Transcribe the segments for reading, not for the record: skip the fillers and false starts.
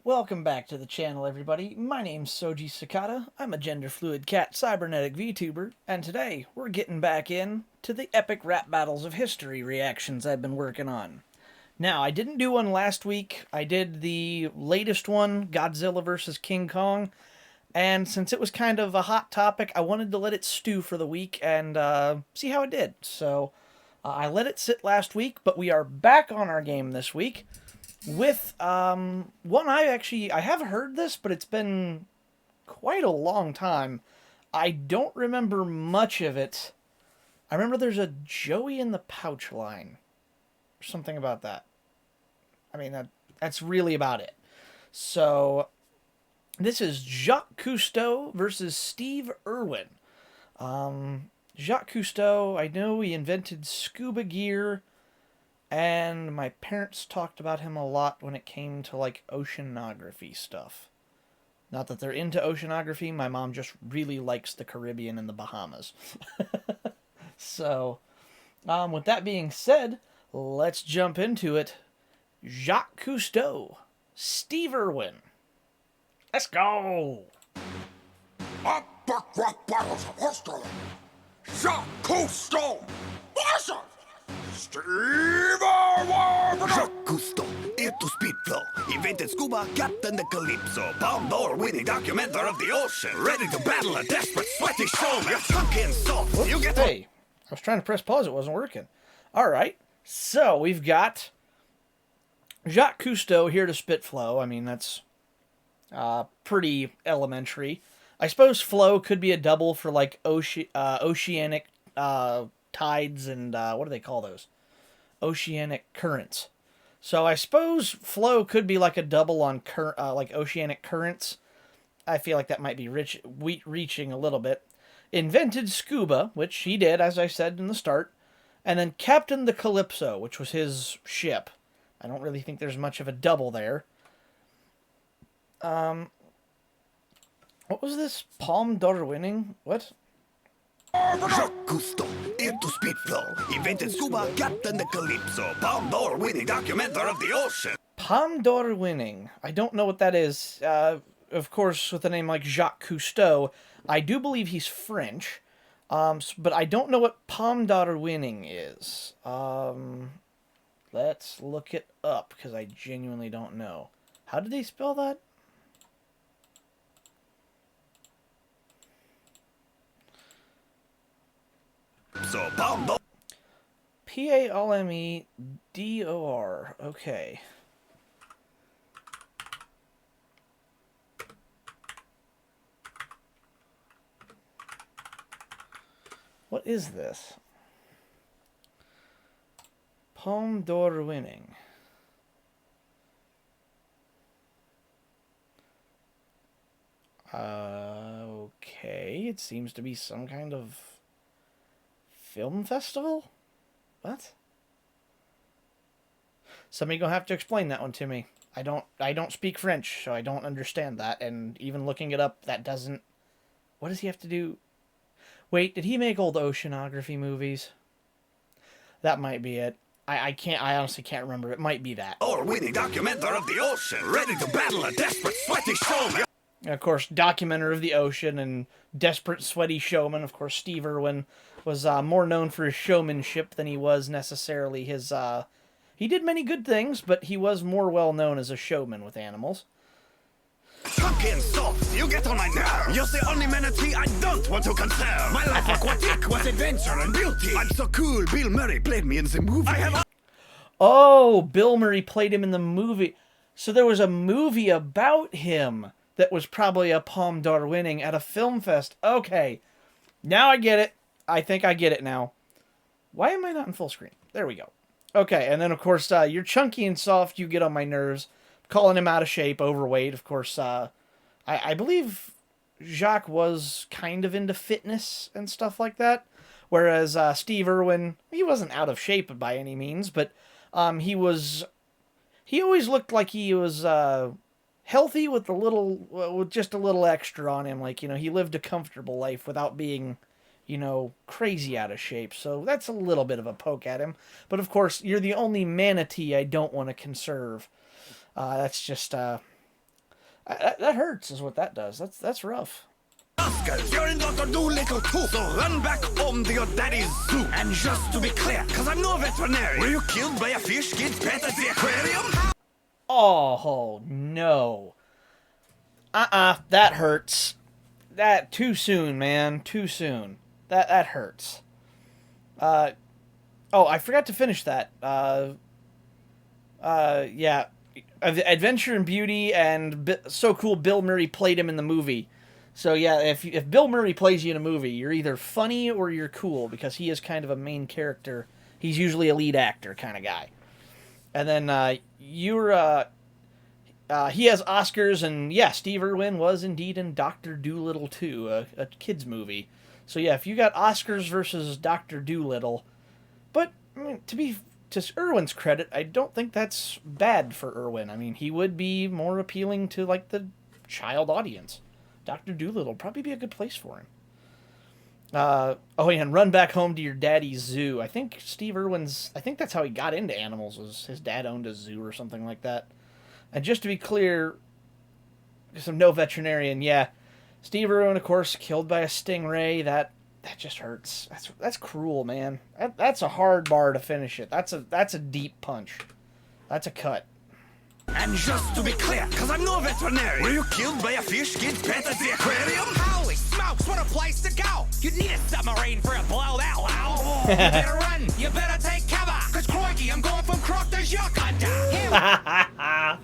Welcome back to the channel, everybody. My name's soujisakatattv. I'm a gender-fluid cat cybernetic VTuber, and today we're getting back in to the epic rap battles of history reactions I've been working on. Now, I didn't do one last week. I did the latest one, Godzilla vs. King Kong, and since it was kind of a hot topic, I wanted to let it stew for the week and see how it did. So, I let it sit last week, but we are back on our game this week with one I have heard this, but it's been quite a long time. I don't remember much of it. I remember there's a Joey in the Pouch line or something about that. I mean that's really about it. So this is Jacques Cousteau versus Steve Irwin. Jacques Cousteau, I know he invented scuba gear, and my parents talked about him a lot when it came to, like, oceanography stuff. Not that they're into oceanography, my mom just really likes the Caribbean and the Bahamas. So, with that being said, let's jump into it. Jacques Cousteau, Steve Irwin. Let's go! Jacques Cousteau versus Steve Irwin. Jacques Cousteau, into speed flow, invented scuba, captain the Calypso, Palme d'Or winning documenter of the ocean, ready to battle a desperate, sweaty show. You're chunky and soft. Whoops, You get hey, I was trying to press pause, it wasn't working. Alright, so we've got Jacques Cousteau here to spit flow. I mean, that's pretty elementary. I suppose flow could be a double for, like, oceanic tides and, what do they call those? Oceanic currents. So I suppose flow could be like a double on like oceanic currents. I feel like that might be reaching a little bit. Invented scuba, which he did, as I said in the start. And then captained the Calypso, which was his ship. I don't really think there's much of a double there. What was this? Palme d'Or winning? What? Jacques Cousteau, into speed flow, invented scuba, captain the Calypso, Palme d'Or winning documenter of the ocean. Palme d'Or winning. I don't know what that is. Of course, with a name like Jacques Cousteau, I do believe he's French. But I don't know what Palme d'Or winning is. Let's look it up, because I genuinely don't know. How did they spell that? So Palme d'Or. Palmedor. Okay. What is this? Palme d'Or winning. Okay. It seems to be some kind of film festival? What? Somebody gonna have to explain that one to me. I don't speak French, so I don't understand that, and even looking it up, that doesn't... What does he have to do? Wait, did he make old oceanography movies? That might be it. I honestly can't remember. It might be that. Or winning documenter of the ocean, ready to battle a desperate, sweaty showman. Of course, documenter of the ocean and desperate, sweaty showman. Of course, Steve Irwin was more known for his showmanship than he was necessarily his... He did many good things, but he was more well known as a showman with animals. Chunky and soft, you get on my nerves. You're the only manatee I don't want to conserve. My life aquatic was adventure and beauty. I'm so cool, Bill Murray played me in the movie. Oh, Bill Murray played him in the movie. So there was a movie about him that was probably a Palme d'Or winning at a film fest. Okay, now I get it. I think I get it now. Why am I not in full screen? There we go. Okay, and then, of course, you're chunky and soft. You get on my nerves. Calling him out of shape, overweight. Of course, I believe Jacques was kind of into fitness and stuff like that. Whereas Steve Irwin, he wasn't out of shape by any means, but he always looked like he was healthy with just a little extra on him. Like, he lived a comfortable life without being, crazy out of shape. So that's a little bit of a poke at him. But of course, you're the only manatee I don't want to conserve. That's just That hurts, is what that does. That's rough. Oscars, you're in Dr. Dolittle too, so run back home to your daddy's zoo. And just to be clear, cause I'm no veterinarian, were you killed by a fish kids pet at the aquarium? Oh, no. That hurts. That, too soon, man. Too soon. That hurts. Oh, I forgot to finish that. Yeah. Adventure and Beauty and So Cool Bill Murray played him in the movie. So yeah, if Bill Murray plays you in a movie, you're either funny or you're cool, because he is kind of a main character. He's usually a lead actor kind of guy. And then he has Oscars, and yeah, Steve Irwin was indeed in Dr. Dolittle 2, a kids movie. So yeah, if you got Oscars versus Dr. Dolittle, but I mean, to Irwin's credit, I don't think that's bad for Irwin. I mean, he would be more appealing to like the child audience. Dr. Dolittle would probably be a good place for him. Oh yeah, and Run Back Home to Your Daddy's Zoo. I think Steve Irwin's, I think that's how he got into animals, was his dad owned a zoo or something like that. And just to be clear, because I'm no veterinarian, yeah, Steve Irwin, of course, killed by a stingray. That just hurts. That's cruel, man. That's a hard bar to finish it. That's a deep punch. That's a cut. And just to be clear, cause I'm no veterinarian, were you killed by a fish kids pet at the aquarium? Holy smokes, what a place to go! You'd need a submarine for a blow that loud. You better run, you better take cover, cause crikey, I'm going from croc to Jacques Cousteau.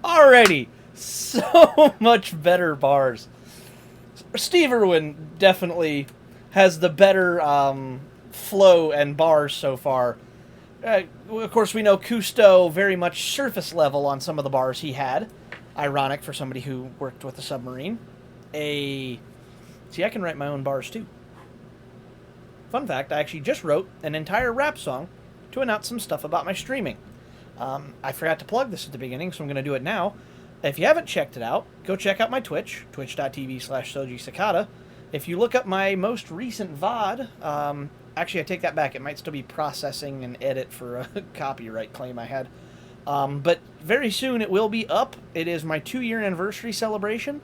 Already, so much better bars. Steve Irwin definitely has the better flow and bars so far. Of course, we know Cousteau very much surface level on some of the bars he had. Ironic for somebody who worked with a submarine. See, I can write my own bars too. Fun fact, I actually just wrote an entire rap song to announce some stuff about my streaming. I forgot to plug this at the beginning, so I'm going to do it now. If you haven't checked it out, go check out my Twitch, twitch.tv/soujisakatattv. If you look up my most recent VOD, actually, I take that back. It might still be processing and edit for a copyright claim I had. But very soon it will be up. It is my 2-year anniversary celebration.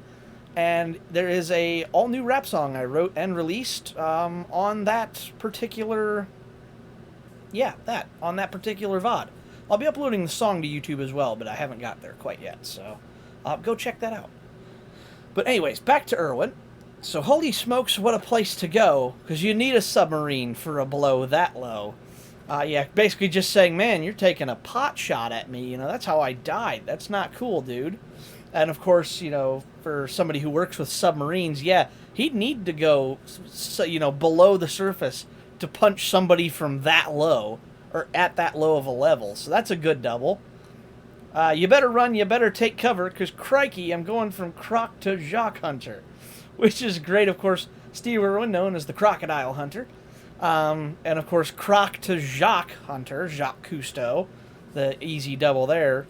And there is a all-new rap song I wrote and released on that particular... Yeah, on that particular VOD. I'll be uploading the song to YouTube as well, but I haven't got there quite yet. So go check that out. But anyways, back to Irwin. So holy smokes, what a place to go, because you need a submarine for a blow that low. Yeah, basically just saying, man, you're taking a pot shot at me, that's how I died. That's not cool, dude. And of course, for somebody who works with submarines, yeah, he'd need to go, below the surface to punch somebody from that low, or at that low of a level. So that's a good double. You better run, you better take cover, because crikey, I'm going from Croc to Jacques Hunter. Which is great, of course, Steve Irwin, known as the Crocodile Hunter. And, of course, Croc to Jacques Hunter, Jacques Cousteau, the easy double there.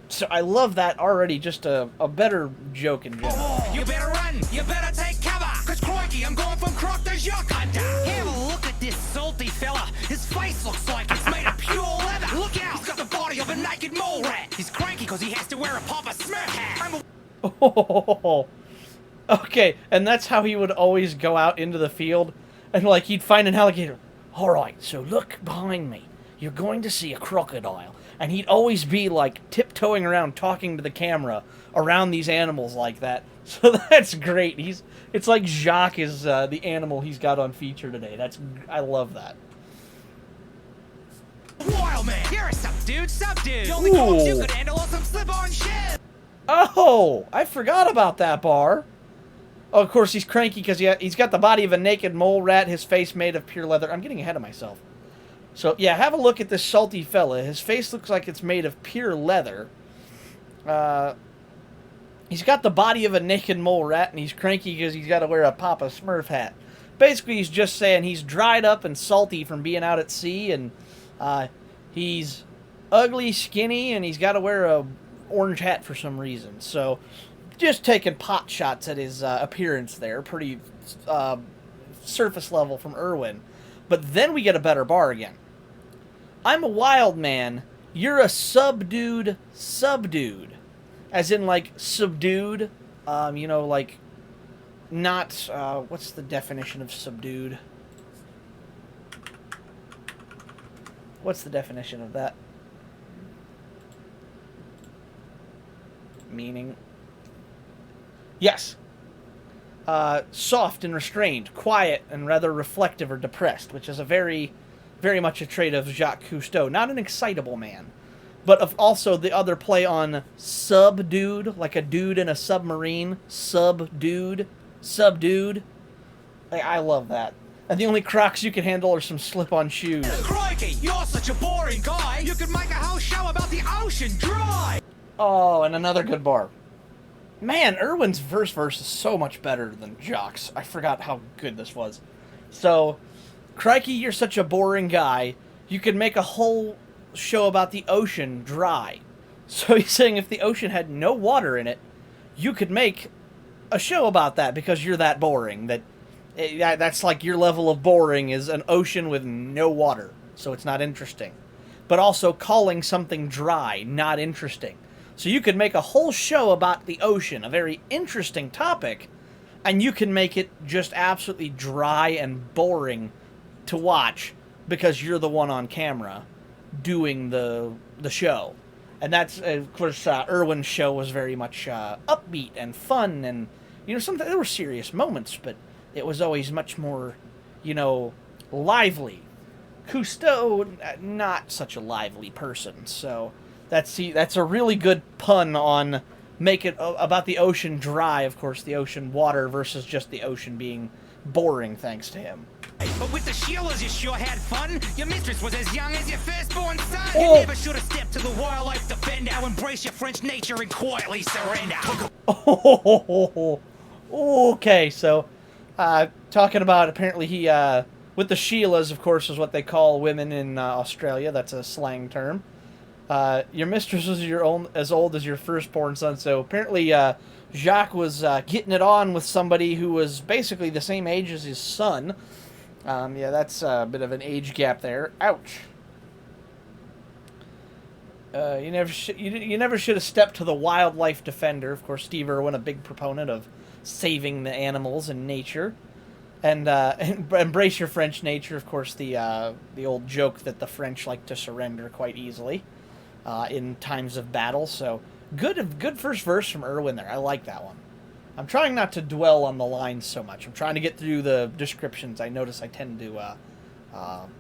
So I love that already, just a better joke in general. You better run, you better take cover, cause crikey, I'm going from croc to Jacques Cousteau. Have a look at this salty fella. His face looks like it's made of pure leather. Look out, he's got the body of a naked mole rat. He's cranky cause he has to wear a Papa Smurf hat. Oh, okay, and that's how he would always go out into the field, and like he'd find an alligator. All right, so look behind me. You're going to see a crocodile, and he'd always be like tiptoeing around, talking to the camera around these animals like that. So that's great. It's like Jacques is the animal he's got on feature today. I love that. Wild man, you're a sub dude. The only coach you could handle on some slip-on shit. Oh, I forgot about that bar. Oh, of course, he's cranky because he's got the body of a naked mole rat, his face made of pure leather. I'm getting ahead of myself. So, yeah, have a look at this salty fella. His face looks like it's made of pure leather. He's got the body of a naked mole rat, and he's cranky because he's got to wear a Papa Smurf hat. Basically, he's just saying he's dried up and salty from being out at sea, and he's ugly, skinny, and he's got to wear a orange hat for some reason. So, just taking pot shots at his appearance there. Pretty surface level from Irwin. But then we get a better bar again. I'm a wild man. you're a subdued, as in like subdued. You know, like not. What's the definition of subdued? What's the definition of that? Meaning. Yes. Soft and restrained, quiet and rather reflective or depressed, which is a very much a trait of Jacques Cousteau. Not an excitable man, but of also the other play on subdued, like a dude in a submarine. Subdued. I love that. And the only Crocs you can handle are some slip-on shoes. Crikey, you're such a boring guy. You could make a whole show about the ocean dry. Oh, and another good bar. Man, Irwin's first verse is so much better than Jacques. I forgot how good this was. So, crikey, you're such a boring guy. You could make a whole show about the ocean dry. So he's saying if the ocean had no water in it, you could make a show about that because you're that boring. That's like your level of boring is an ocean with no water. So it's not interesting. But also calling something dry, not interesting. So you could make a whole show about the ocean, a very interesting topic, and you can make it just absolutely dry and boring to watch because you're the one on camera doing the show. And that's, of course, Irwin's show was very much upbeat and fun, and, you know, sometimes there were serious moments, but it was always much more, you know, lively. Cousteau, not such a lively person, so... That's a really good pun on make it about the ocean dry, of course, the ocean water versus just the ocean being boring, thanks to him. But with the Sheilas, you sure had fun. Your mistress was as young as your firstborn son. Oh. You never should have stepped to the wildlife defender. Embrace your French nature and quietly surrender. Oh, okay, so talking about apparently he with the Sheilas, of course, is what they call women in Australia. That's a slang term. Your mistress was as old as your firstborn son, so apparently Jacques was getting it on with somebody who was basically the same age as his son. Yeah, that's a bit of an age gap there. Ouch. You never should have stepped to the wildlife defender. Of course, Steve Irwin, a big proponent of saving the animals and nature. And embrace your French nature, of course, the old joke that the French like to surrender quite easily. In times of battle, so good first verse from Irwin there. I like that one. I'm trying not to dwell on the lines so much. I'm trying to get through the descriptions. I notice I tend to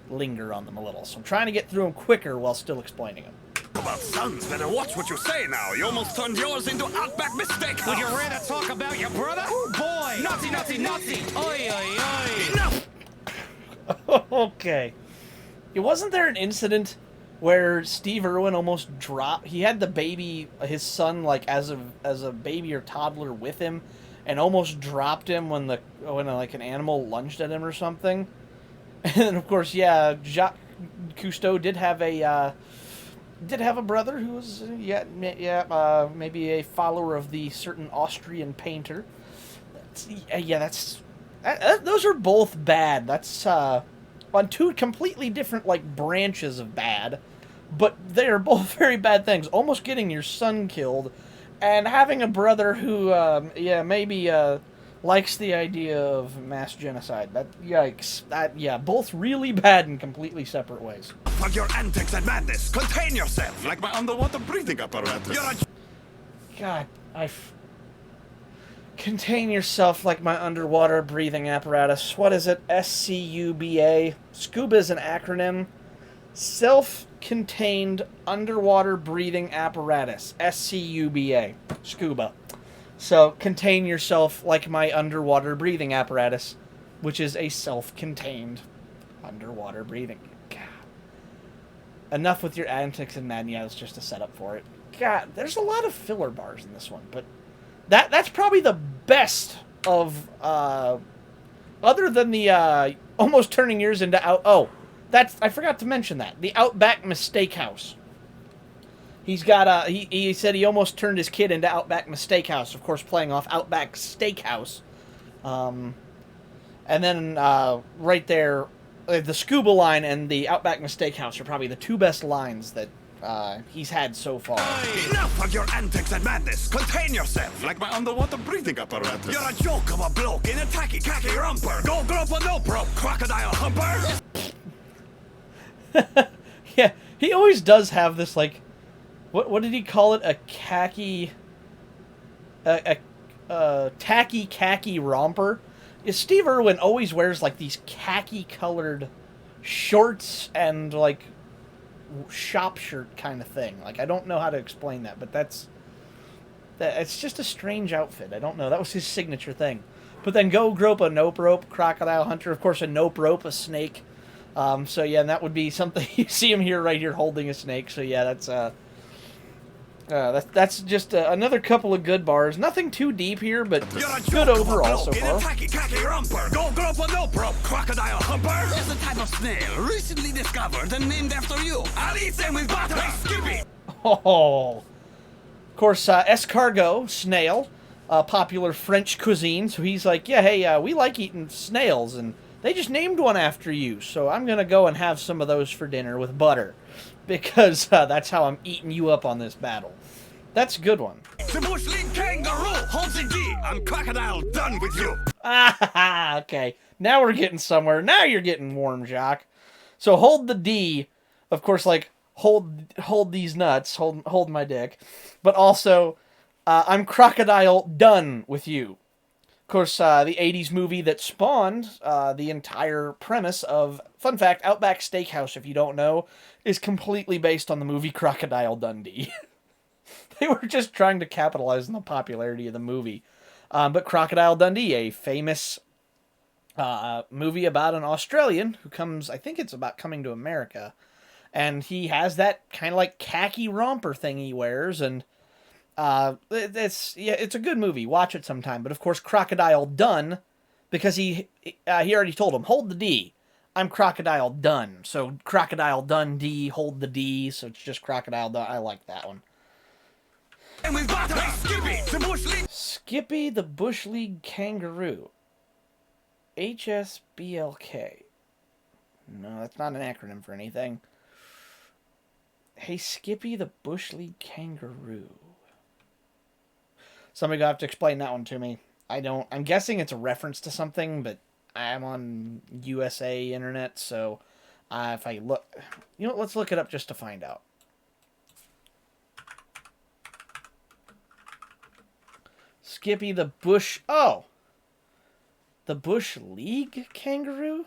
linger on them a little, so I'm trying to get through them quicker while still explaining them. About sons, better watch what you say now. You almost turned yours into Outback Mistake. Would you rather talk about your brother? Oh boy! Nazi! Oi, oi, oi! Enough! Okay. Wasn't there an incident where Steve Irwin almost dropped... He had the baby, his son, like, as a baby or toddler with him, and almost dropped him when like, an animal lunged at him or something. And, of course, yeah, Jacques Cousteau did have a brother who was, maybe a follower of the certain Austrian painter. Those are both bad. That's, on two completely different, like, branches of bad, but they are both very bad things. Almost getting your son killed, and having a brother who, maybe likes the idea of mass genocide. Yikes. Both really bad in completely separate ways. Fuck your antics and madness. Contain yourself, like my underwater breathing apparatus. Contain yourself like my underwater breathing apparatus. What is it? SCUBA. SCUBA is an acronym. Self-contained underwater breathing apparatus. SCUBA. SCUBA. So, contain yourself like my underwater breathing apparatus, which is a self-contained underwater breathing. God. Enough with your antics and madness. It's just a setup for it. God, there's a lot of filler bars in this one, but that's probably the best of, other than the, almost turning yours into I forgot to mention that. The Outback Steakhouse. He's got, he said he almost turned his kid into Outback Steakhouse, of course playing off Outback Steakhouse. And then, right there, the scuba line and the Outback Steakhouse are probably the two best lines that he's had so far. Enough of your antics and madness. Contain yourself. Like my underwater breathing apparatus. You're a joke of a bloke in a tacky khaki romper. Go grope a nope rope, crocodile humper. Yeah, he always does have this, like, what did he call it? A khaki... tacky khaki romper. Steve Irwin always wears like these khaki colored shorts and like shop shirt kind of thing. Like, I don't know how to explain that, but it's just a strange outfit. I don't know. That was his signature thing. But then go grope a nope rope, crocodile hunter. Of course, a nope rope, a snake. So yeah, and that would be something. You see him here, right here, holding a snake. So yeah, that's just another couple of good bars. Nothing too deep here, but good overall so far. Go grope a nope rope, crocodile humper. There's a type of snail recently discovered and named after you. I'll eat them with butter. Hey, Skippy. Oh, of course, escargot, snail, popular French cuisine. So he's like, yeah, hey, we like eating snails, and they just named one after you. So I'm gonna go and have some of those for dinner with butter, because that's how I'm eating you up on this battle. That's a good one. The bush league kangaroo holds the D. I'm crocodile done with you. Ah, okay. Now we're getting somewhere. Now you're getting warm, Jacques. So hold the D, of course, like hold these nuts, hold my dick, but also I'm crocodile done with you. Of course, the 80s movie that spawned the entire premise of, fun fact, Outback Steakhouse, if you don't know, is completely based on the movie Crocodile Dundee. They were just trying to capitalize on the popularity of the movie. But Crocodile Dundee, a famous movie about an Australian who comes, I think it's about coming to America, and he has that kind of like khaki romper thing he wears, and it's a good movie. Watch it sometime. But of course, Crocodile done, because he already told him, hold the D. I'm Crocodile done. So Crocodile Dundee, hold the D. So it's just Crocodile done. I like that one. And with butter, Skippy, the bush league. Skippy the Bush League Kangaroo. HSBLK. No, that's not an acronym for anything. Hey, Skippy the Bush League Kangaroo. Somebody gonna have to explain that one to me. I'm guessing it's a reference to something, but I'm on USA internet, so if I look... You know what, let's look it up just to find out. Skippy the Bush... Oh! The Bush League Kangaroo?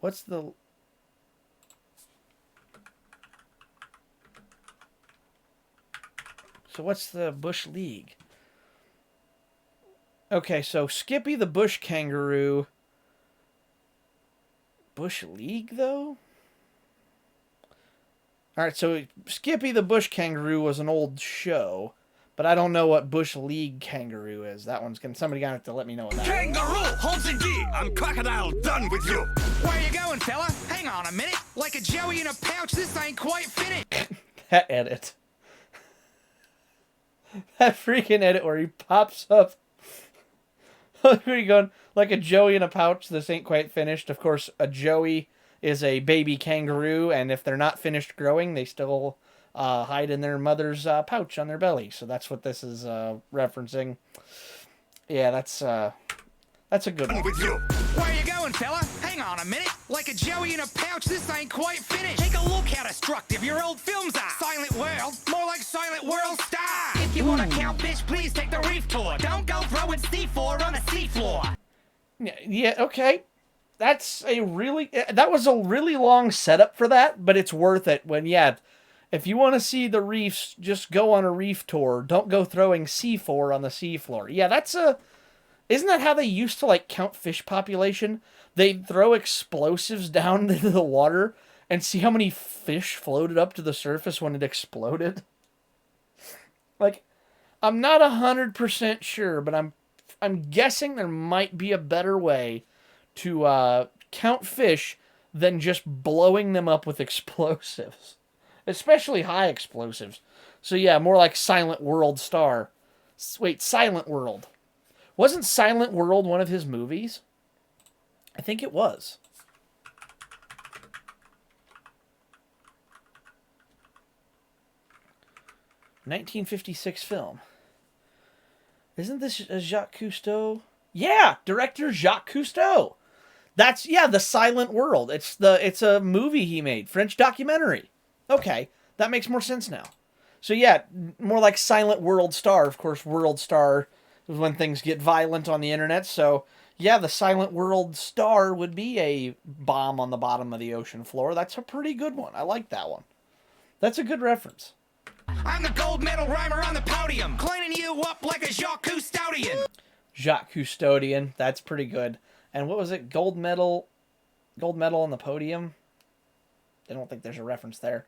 What's the... So what's the Bush League? Okay, so Skippy the Bush Kangaroo... Bush League, though? Alright, so Skippy the Bush Kangaroo was an old show, but I don't know what Bush League Kangaroo is. That one's somebody gonna have to let me know what that is. Kangaroo holds the D. I'm crocodile done with you. Where you going, fella? Hang on a minute. Like a joey in a pouch, this ain't quite finished. That edit. That freaking edit where he pops up. Where are you going? Like a joey in a pouch, this ain't quite finished. Of course, a joey is a baby kangaroo, and if they're not finished growing, they still hide in their mother's pouch on their belly. So that's what this is referencing. Yeah, that's a good one. With you. Where you going, fella? Hang on a minute. Like a joey in a pouch, this ain't quite finished. Take a look how destructive your old films are. Silent World, more like Silent World Star. If you want to count fish, please take the reef tour. Don't go throwing C4 on the seafloor. Yeah, okay. That was a really long setup for that, but it's worth it when, if you want to see the reefs, just go on a reef tour. Don't go throwing C4 on the seafloor. Yeah, isn't that how they used to, like, count fish population? They'd throw explosives down into the water and see how many fish floated up to the surface when it exploded. Like, I'm not 100% sure, but I'm guessing there might be a better way to count fish than just blowing them up with explosives. Especially high explosives. So yeah, more like Silent World Star. Wait, Silent World. Wasn't Silent World one of his movies? I think it was. 1956 film. Isn't this a Jacques Cousteau? Yeah, director Jacques Cousteau. That's, yeah, The Silent World. It's a movie he made, French documentary. Okay, that makes more sense now. So yeah, more like Silent World Star. Of course, World Star is when things get violent on the internet. So yeah, the Silent World Star would be a bomb on the bottom of the ocean floor. That's a pretty good one. I like that one. That's a good reference. I'm the gold medal rhymer on the podium, cleaning you up like a Jacques Cousteaudian. Jacques Cousteaudian. That's pretty good. And what was it? Gold medal on the podium? I don't think there's a reference there.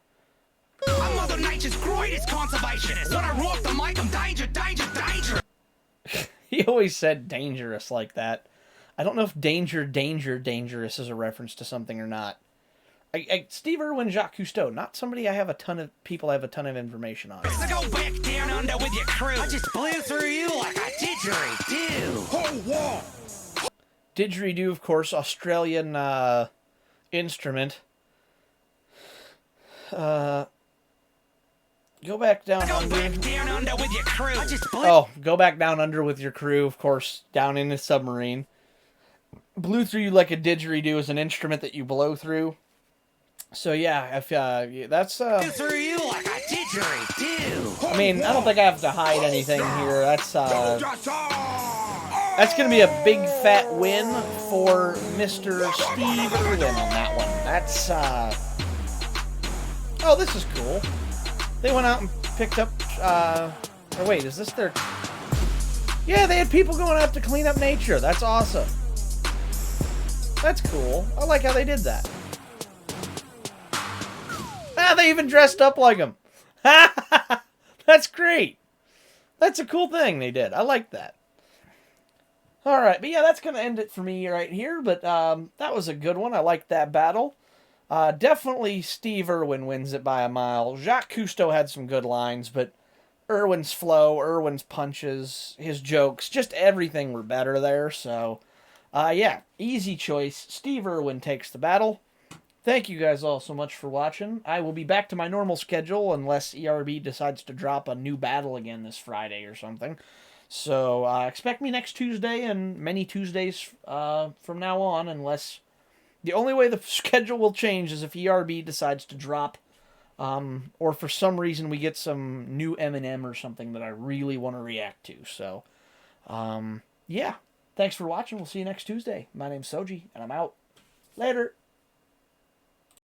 I'm Mother Nature's greatest conservationist. When I rock the mic, I'm danger, danger, danger. He always said dangerous like that. I don't know if dangerous is a reference to something or not. Steve Irwin, Jacques Cousteau, not somebody I have a ton of information on. So go back down under with your crew. I just blew through you like a didgeridoo. Oh, wow. Didgeridoo, of course, Australian instrument. Go back down Go under. back down under with your crew. I just blew. Oh, go back down under with your crew, of course, down in the submarine. Blew through you like a didgeridoo is an instrument that you blow through. So yeah, if that's Blew through you like a didgeridoo. I mean, I don't think I have to hide anything here. That's gonna be a big fat win for Mr. Steve Irwin on that one. That's oh, this is cool. They went out and picked up or wait, is this their... Yeah, they had people going out to clean up nature. That's awesome. That's cool. I like how they did that. Ah, they even dressed up like them. That's great. That's a cool thing they did. I like that. All right, but yeah, that's going to end it for me right here. But that was a good one. I liked that battle. Definitely Steve Irwin wins it by a mile. Jacques Cousteau had some good lines, but Irwin's flow, Irwin's punches, his jokes, just everything were better there. So, yeah, easy choice. Steve Irwin takes the battle. Thank you guys all so much for watching. I will be back to my normal schedule unless ERB decides to drop a new battle again this Friday or something. So expect me next Tuesday and many Tuesdays from now on, unless... The only way the schedule will change is if ERB decides to drop, or for some reason we get some new M&M or something that I really want to react to. So, yeah. Thanks for watching. We'll see you next Tuesday. My name's Soji, and I'm out. Later.